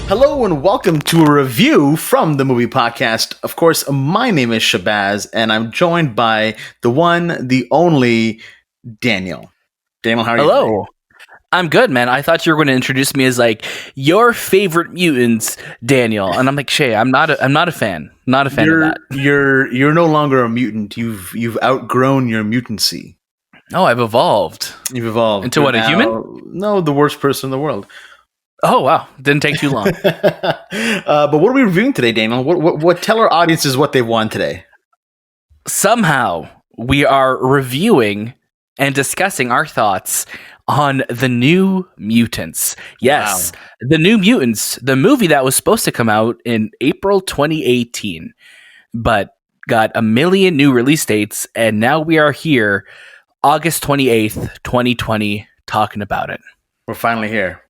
Hello and welcome to a review from the movie podcast. Of course, my name is Shahbaz and I'm joined by the one, the only Daniel. Daniel, how are you? Hello. I'm good, man. I thought you were going to introduce me as like your favorite mutants, Daniel, and I'm like, Shay, I'm not a fan. Not a fan of that. You're no longer a mutant. You've outgrown your mutancy. Oh, I've evolved. You've evolved into what, a human? No, the worst person in the world. Oh wow, didn't take too long. But what are we reviewing today, Daniel? What tell our audiences what they want today? Somehow we are reviewing and discussing our thoughts on The New Mutants. Yes, wow. The New Mutants, the movie that was supposed to come out in April 2018, but got a million new release dates, and now we are here, August 28th, 2020, talking about it. We're finally here.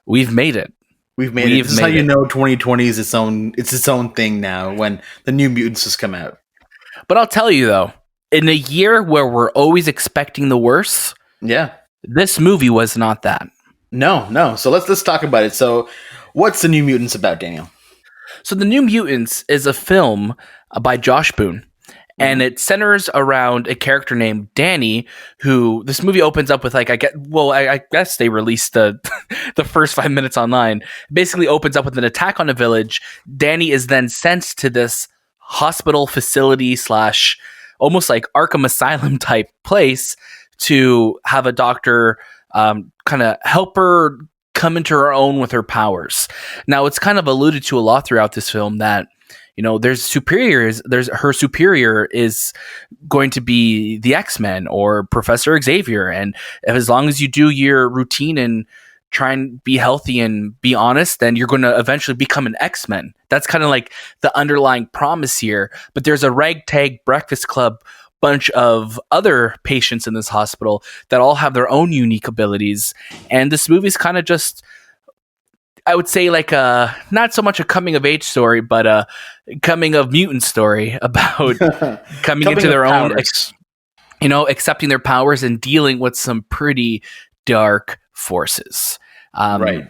We've made it. We've made it. This is how you know 2020 is its own thing now when The New Mutants has come out. But I'll tell you though, in a year where we're always expecting the worst, yeah, this movie was not that. No. So let's talk about it. So, what's The New Mutants about, Daniel? So, The New Mutants is a film by Josh Boone. And it centers around a character named Danny, who this movie opens up with I guess they released the the first 5 minutes online. Basically opens up with an attack on a village. Danny is then sent to this hospital facility / almost like Arkham Asylum type place to have a doctor kind of help her come into her own with her powers. Now, it's kind of alluded to a lot throughout this film that her superior is going to be the X-Men or Professor Xavier. And as long as you do your routine and try and be healthy and be honest, then you're going to eventually become an X-Men. That's kind of like the underlying promise here. But there's a ragtag Breakfast Club bunch of other patients in this hospital that all have their own unique abilities. And this movie's kind of just, I would say, like not so much a coming of age story, but a coming of mutant story about coming into their own, accepting their powers and dealing with some pretty dark forces. Right.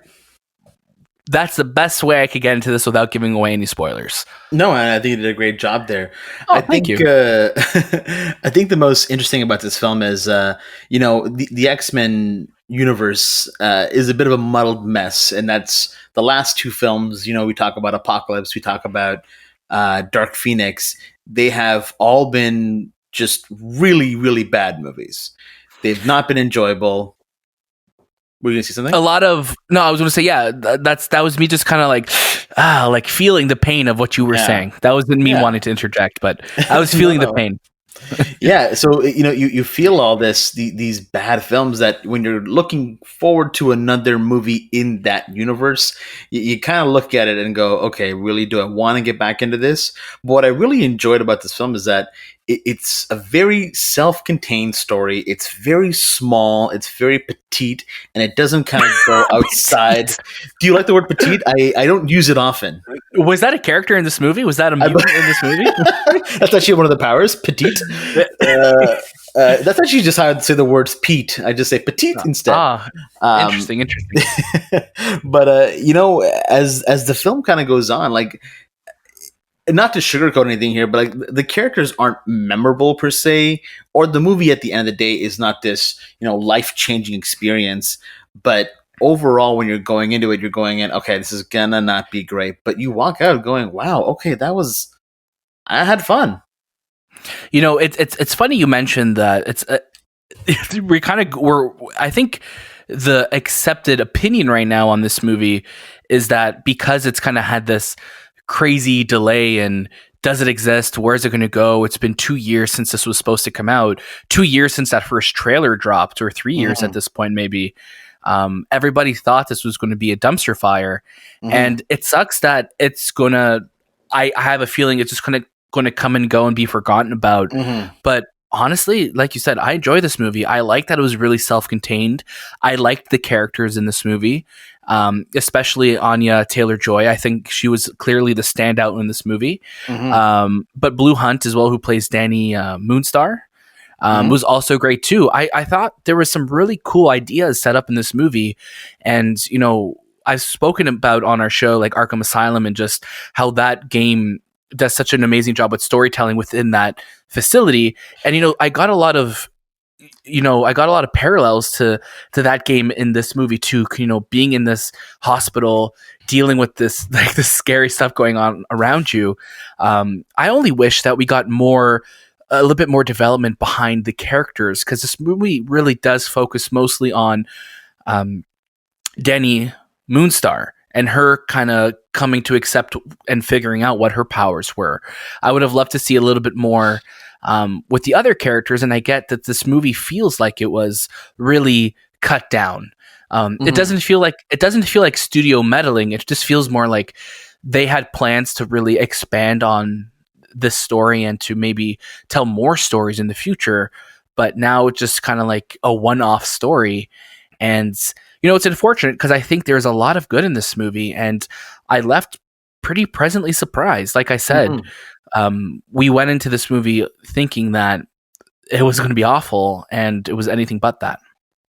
That's the best way I could get into this without giving away any spoilers. No, I think you did a great job there. Thank you. I think the most interesting about this film is, the X-Men universe is a bit of a muddled mess, and that's the last two films. We talk about Apocalypse, we talk about Dark Phoenix. They have all been just really, really bad movies. They've not been enjoyable. Were you gonna say something? I was gonna say, yeah. That was me just kind of like feeling the pain of what you were saying. That wasn't me wanting to interject, but I was feeling the pain. Yeah, so you feel all these bad films that when you're looking forward to another movie in that universe, you kind of look at it and go, okay, really, do I want to get back into this? But what I really enjoyed about this film is that it's a very self-contained story. It's very small, it's very petite, and it doesn't kind of go outside. Do you like the word petite? I don't use it often. Was that a character in this movie? Was that a mutant in this movie? That's actually one of the powers, petite. That's actually just how I'd say the words Pete. I just say petite instead. Interesting. But as the film kind of goes on, like, not to sugarcoat anything here, but like the characters aren't memorable per se, or the movie at the end of the day is not this life-changing experience. But overall, when you're going into it, you're going in, okay, this is gonna not be great, but you walk out going, wow, okay, I had fun. It's funny you mentioned that. I think the accepted opinion right now on this movie is that because it's kind of had this crazy delay and does it exist? Where's it going to go? It's been 2 years since this was supposed to come out. 2 years since that first trailer dropped, or 3 years at this point, maybe. Everybody thought this was going to be a dumpster fire, and it sucks that it's gonna. I have a feeling it's just going to come and go and be forgotten about. But honestly, like you said, I enjoy this movie. I like that it was really self-contained. I liked the characters in this movie, especially Anya Taylor-Joy. I think she was clearly the standout in this movie. But Blue Hunt as well, who plays Danny Moonstar, was also great too. I thought there was some really cool ideas set up in this movie, and I've spoken about on our show, like Arkham Asylum, and just how that game does such an amazing job with storytelling within that facility. And I got a lot of parallels to that game in this movie too. Being in this hospital, dealing with this like this scary stuff going on around you. I only wish that we got a little bit more development behind the characters, because this movie really does focus mostly on Denny Moonstar and her kind of coming to accept and figuring out what her powers were. I would have loved to see a little bit more with the other characters, and I get that this movie feels like it was really cut down. It doesn't feel like studio meddling. It just feels more like they had plans to really expand on this story and to maybe tell more stories in the future, but now it's just kind of like a one-off story. And it's unfortunate because I think there's a lot of good in this movie, and I left pretty pleasantly surprised. Like I said, we went into this movie thinking that it was going to be awful, and it was anything but that.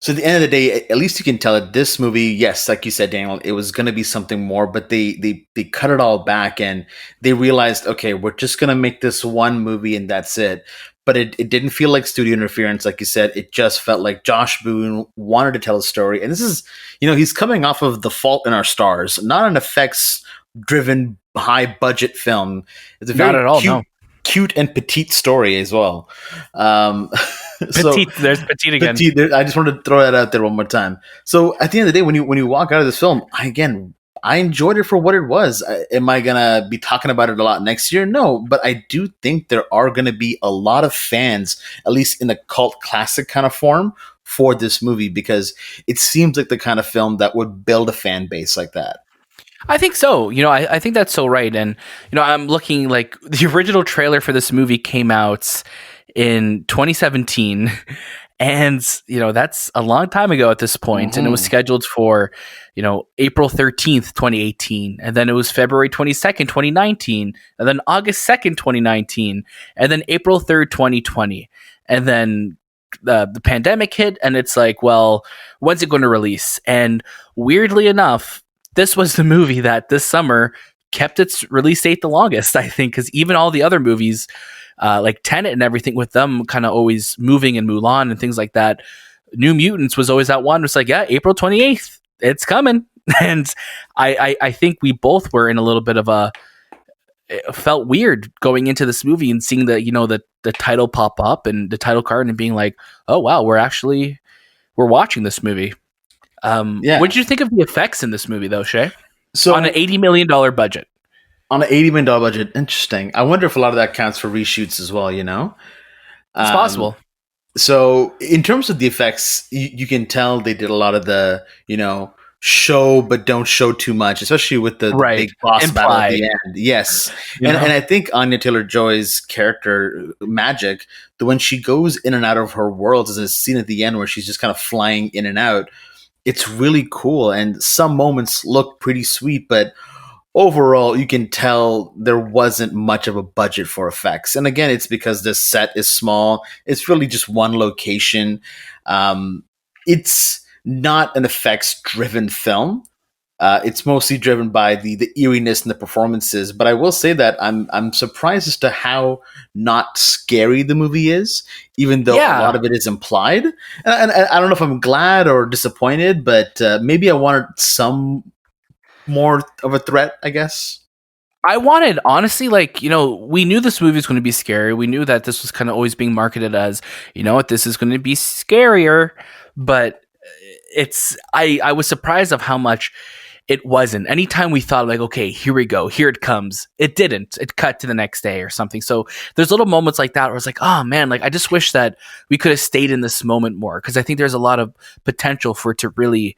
So at the end of the day, at least you can tell that this movie, yes, like you said, Daniel, it was going to be something more, but they cut it all back and they realized, okay, we're just going to make this one movie and that's it. But it didn't feel like studio interference, like you said. It just felt like Josh Boone wanted to tell a story. And this is, he's coming off of The Fault in Our Stars, not an effects-driven, high-budget film. It's a very not at all, cute and petite story as well. Petite, there's petite again. Petite, I just wanted to throw that out there one more time. So at the end of the day, when you walk out of this film, I enjoyed it for what it was. Am I gonna be talking about it a lot next year? No, but I do think there are gonna be a lot of fans, at least in the cult classic kind of form, for this movie, because it seems like the kind of film that would build a fan base like that. I think so. I think that's so right. And, I'm looking like the original trailer for this movie came out in 2017. And, that's a long time ago at this point. And it was scheduled for, April 13th, 2018. And then it was February 22nd, 2019. And then August 2nd, 2019. And then April 3rd, 2020. And then the pandemic hit. And it's like, well, when's it going to release? And weirdly enough, this was the movie that this summer kept its release date the longest, I think, because even all the other movies, like Tenet and everything, with them kind of always moving and Mulan and things like that, New Mutants was always that one. It's like, yeah, April 28th, it's coming. And I think we both were in a little bit of it felt weird going into this movie and seeing the title pop up and the title card and being like, oh, wow, we're watching this movie. What did you think of the effects in this movie, though, Shay? So on an $80 million budget. On an $80 million budget, interesting. I wonder if a lot of that counts for reshoots as well. It's possible. So in terms of the effects, you can tell they did a lot of the show but don't show too much, especially with the big boss battle at the end. Yes, and I think Anya Taylor-Joy's character Magic, when she goes in and out of her worlds, there's a scene at the end where she's just kind of flying in and out. It's really cool, and some moments look pretty sweet, but overall, you can tell there wasn't much of a budget for effects. And again, it's because the set is small. It's really just one location. It's not an effects-driven film. It's mostly driven by the eeriness and the performances. But I will say that I'm surprised as to how not scary the movie is, even though a lot of it is implied. And I don't know if I'm glad or disappointed, but maybe I wanted some more of a threat, I guess. I wanted, honestly, we knew this movie was going to be scary. We knew that this was kind of always being marketed as, this is going to be scarier. But I was surprised of how much it wasn't. Anytime we thought like, okay, here we go, here it comes, it didn't. It cut to the next day or something. So there's little moments like that where it's like, oh man, I just wish that we could have stayed in this moment more, because I think there's a lot of potential for it to really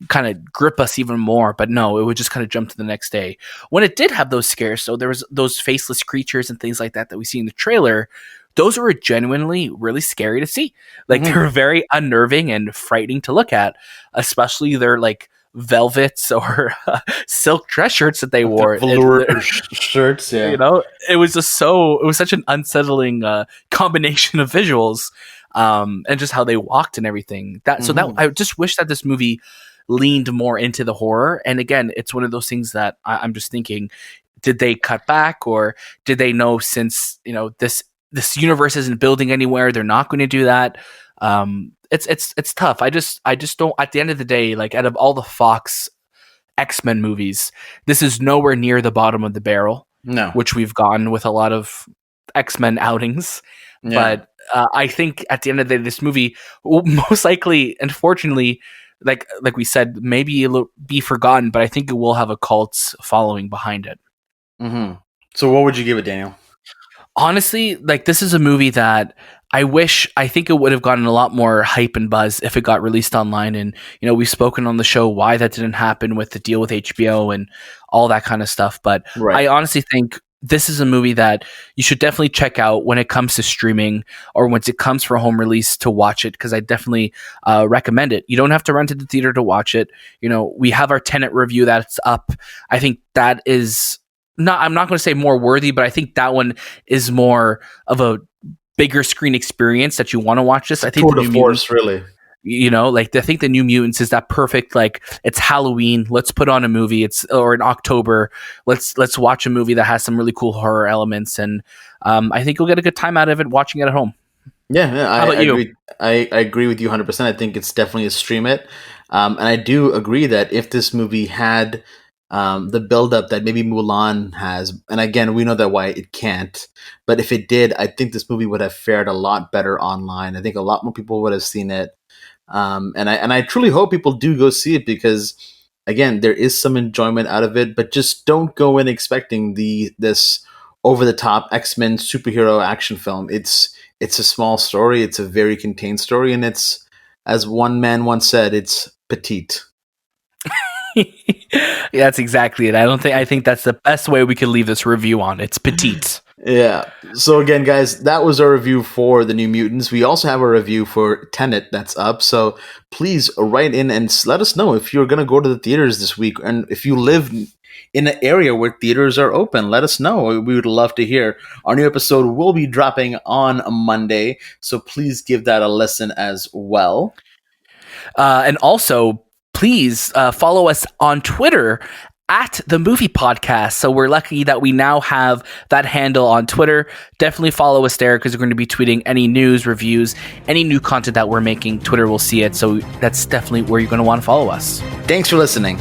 kind of grip us even more. But no, it would just kind of jump to the next day. When it did have those scares, so there was those faceless creatures and things like that we see in the trailer, those were genuinely really scary to see. They were very unnerving and frightening to look at, especially their velvets or silk dress shirts that they wore. Velour shirts, yeah. It was such an unsettling combination of visuals, and just how they walked and everything. I just wish that this movie leaned more into the horror. And again, it's one of those things that I'm just thinking, did they cut back, or did they know, since this universe isn't building anywhere, they're not going to do that? It's tough. I just don't. At the end of the day, like, out of all the Fox XMEN movies, this is nowhere near the bottom of the barrel, No. which we've gotten with a lot of XMEN outings. Yeah. But I think at the end of the day, this movie will most likely, unfortunately, like we said, maybe it'll be forgotten, but I think it will have a cult following behind it. Mm-hmm. So what would you give it, Daniel? Honestly, like, this is a movie that I think it would have gotten a lot more hype and buzz if it got released online. And, we've spoken on the show why that didn't happen with the deal with HBO and all that kind of stuff. But Right. I honestly think this is a movie that you should definitely check out when it comes to streaming, or once it comes for home release, to watch it, because I definitely recommend it. You don't have to rent it to the theater to watch it. We have our Tenet review that's up. I think that is I'm not going to say more worthy, but I think that one is more of a bigger screen experience that you want to watch this. I think Tour de force, really. I think the New Mutants is that perfect, like, it's Halloween, let's put on a movie, or in October, let's watch a movie that has some really cool horror elements, and I think you'll get a good time out of it watching it at home. Yeah, How about you? agree. I agree with you 100%. I think it's definitely a stream it. And I do agree that if this movie had the build-up that maybe Mulan has, and again, we know that why it can't, but if it did, I think this movie would have fared a lot better online. I think a lot more people would have seen it. And I truly hope people do go see it, because again, there is some enjoyment out of it, but just don't go in expecting this over the top X-Men superhero action film. It's a small story, it's a very contained story, and it's, as one man once said, it's petite. Yeah, that's exactly it. I think that's the best way we could leave this review on. It's petite. Yeah. So again, guys, that was our review for the New Mutants. We also have a review for Tenet that's up. So please write in and let us know if you're going to go to the theaters this week, and if you live in an area where theaters are open, let us know. We would love to hear. Our new episode will be dropping on a Monday, so please give that a listen as well. And also, please follow us on Twitter at the Movie Podcast. So we're lucky that we now have that handle on Twitter. Definitely follow us there, because we're going to be tweeting any news, reviews, any new content that we're making. Twitter will see it. So that's definitely where you're going to want to follow us. Thanks for listening.